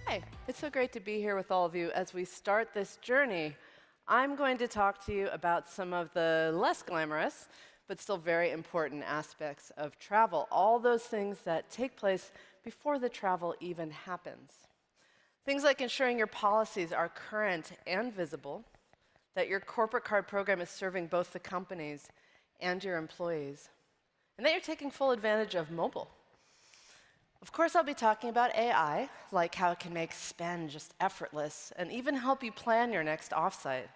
Hi, it's so great to be here with all of you as we start this journey. I'm going to talk to you about some of the less glamorous, but still very important aspects of travel, all those things that take place before the travel even happens. Things like ensuring your policies are current and visible, that your corporate card program is serving both the companies and your employees, and that you're taking full advantage of mobile. Of course, I'll be talking about AI, like how it can make spend just effortless and even help you plan your next offsite.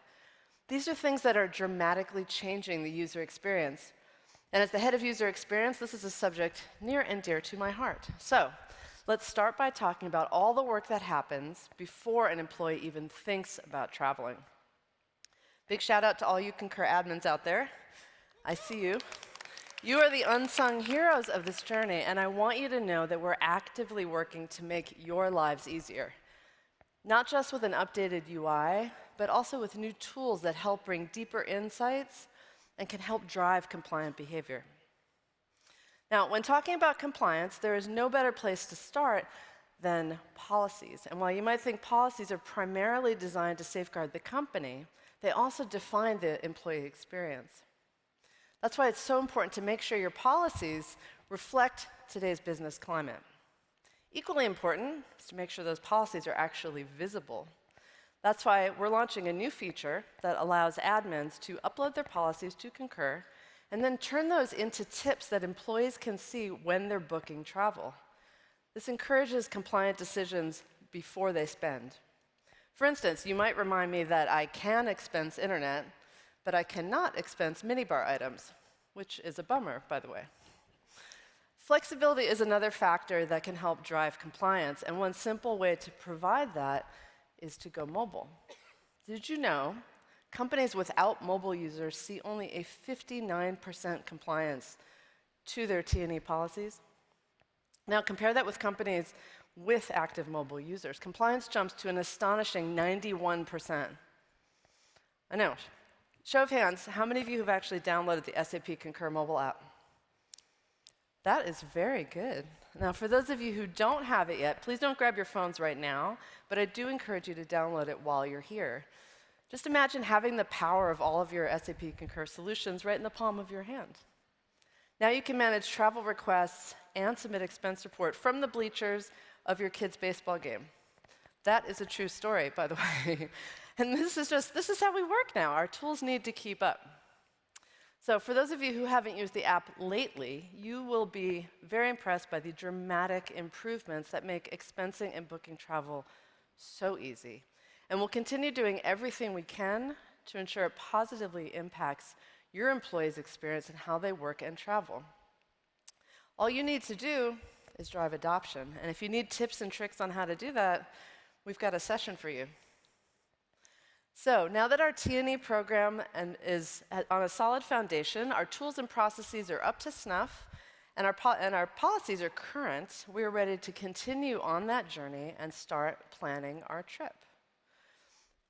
These are things that are dramatically changing the user experience. And as the head of user experience, this is a subject near and dear to my heart. So let's start by talking about all the work that happens before an employee even thinks about traveling. Big shout out to all you Concur admins out there. I see you. You are the unsung heroes of this journey, and I want you to know that we're actively working to make your lives easier. Not just with an updated UI, but also with new tools that help bring deeper insights and can help drive compliant behavior. Now, when talking about compliance, there is no better place to start than policies. And while you might think policies are primarily designed to safeguard the company, they also define the employee experience. That's why it's so important to make sure your policies reflect today's business climate. Equally important is to make sure those policies are actually visible. That's why we're launching a new feature that allows admins to upload their policies to Concur and then turn those into tips that employees can see when they're booking travel. This encourages compliant decisions before they spend. For instance, you might remind me that I can expense internet, but I cannot expense minibar items, which is a bummer, by the way. Flexibility is another factor that can help drive compliance, and one simple way to provide that is to go mobile. Did you know companies without mobile users see only a 59% compliance to their T&E policies? Now compare that with companies with active mobile users. Compliance jumps to an astonishing 91%. I know. Show of hands, how many of you have actually downloaded the SAP Concur mobile app? That is very good. Now, for those of you who don't have it yet, please don't grab your phones right now, but I do encourage you to download it while you're here. Just imagine having the power of all of your SAP Concur solutions right in the palm of your hand. Now you can manage travel requests and submit expense report from the bleachers of your kid's baseball game. That is a true story, by the way. And this is how we work now. Our tools need to keep up. So for those of you who haven't used the app lately, you will be very impressed by the dramatic improvements that make expensing and booking travel so easy. And we'll continue doing everything we can to ensure it positively impacts your employees' experience and how they work and travel. All you need to do is drive adoption. And if you need tips and tricks on how to do that, we've got a session for you. So now that our T&E program is on a solid foundation, our tools and processes are up to snuff, and our policies are current, we are ready to continue on that journey and start planning our trip.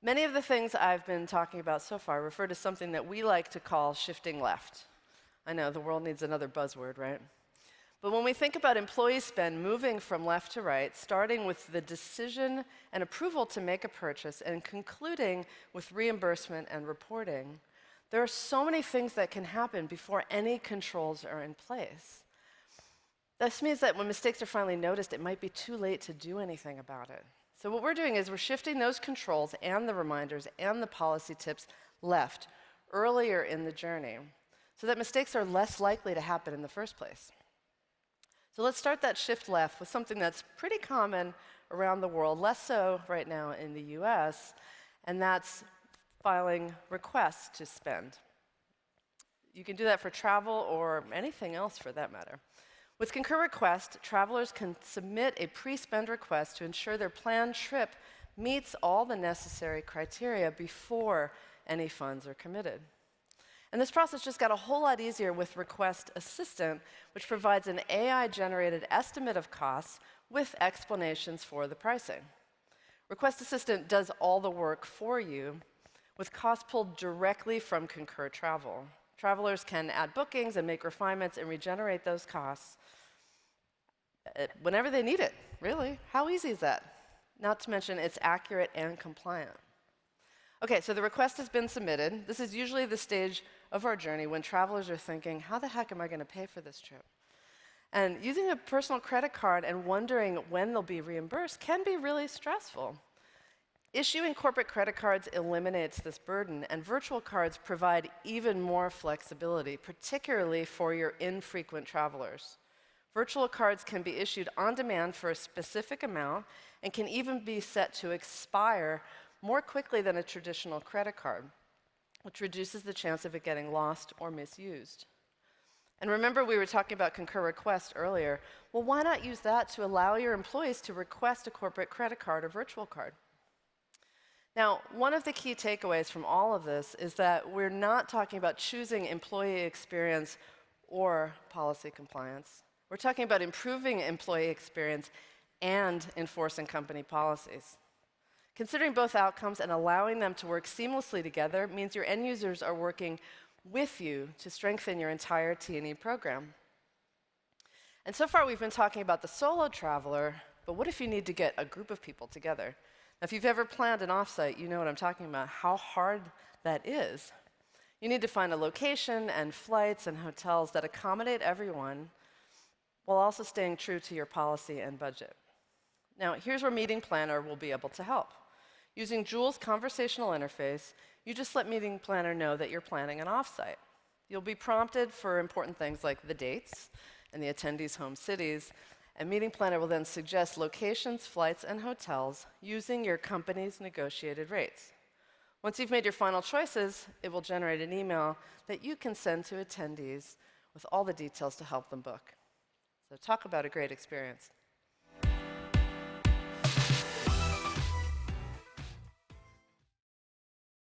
Many of the things I've been talking about so far refer to something that we like to call shifting left. I know, the world needs another buzzword, right? But when we think about employee spend moving from left to right, starting with the decision and approval to make a purchase and concluding with reimbursement and reporting, there are so many things that can happen before any controls are in place. This means that when mistakes are finally noticed, it might be too late to do anything about it. So what we're doing is we're shifting those controls and the reminders and the policy tips left earlier in the journey so that mistakes are less likely to happen in the first place. So let's start that shift left with something that's pretty common around the world, less so right now in the US, and that's filing requests to spend. You can do that for travel or anything else for that matter. With Concur Request, travelers can submit a pre-spend request to ensure their planned trip meets all the necessary criteria before any funds are committed. And this process just got a whole lot easier with Request Assistant, which provides an AI-generated estimate of costs with explanations for the pricing. Request Assistant does all the work for you, with costs pulled directly from Concur Travel. Travelers can add bookings and make refinements and regenerate those costs whenever they need it, really. How easy is that? not to mention it's accurate and compliant. Okay, so the request has been submitted. This is usually the stage of our journey when travelers are thinking, how the heck am I going to pay for this trip? And using a personal credit card and wondering when they'll be reimbursed can be really stressful. Issuing corporate credit cards eliminates this burden, and virtual cards provide even more flexibility, particularly for your infrequent travelers. Virtual cards can be issued on demand for a specific amount and can even be set to expire more quickly than a traditional credit card, which reduces the chance of it getting lost or misused. And remember, we were talking about Concur Request earlier. Well, why not use that to allow your employees to request a corporate credit card or virtual card? Now, one of the key takeaways from all of this is that we're not talking about choosing employee experience or policy compliance. We're talking about improving employee experience and enforcing company policies. Considering both outcomes and allowing them to work seamlessly together means your end users are working with you to strengthen your entire T&E program. And so far, we've been talking about the solo traveler, but what if you need to get a group of people together? Now, if you've ever planned an offsite, you know what I'm talking about, how hard that is. You need to find a location and flights and hotels that accommodate everyone while also staying true to your policy and budget. Now, here's where Meeting Planner will be able to help. Using Joul's conversational interface, you just let Meeting Planner know that you're planning an offsite. You'll be prompted for important things like the dates and the attendees' home cities, and Meeting Planner will then suggest locations, flights, and hotels using your company's negotiated rates. Once you've made your final choices, it will generate an email that you can send to attendees with all the details to help them book. So talk about a great experience.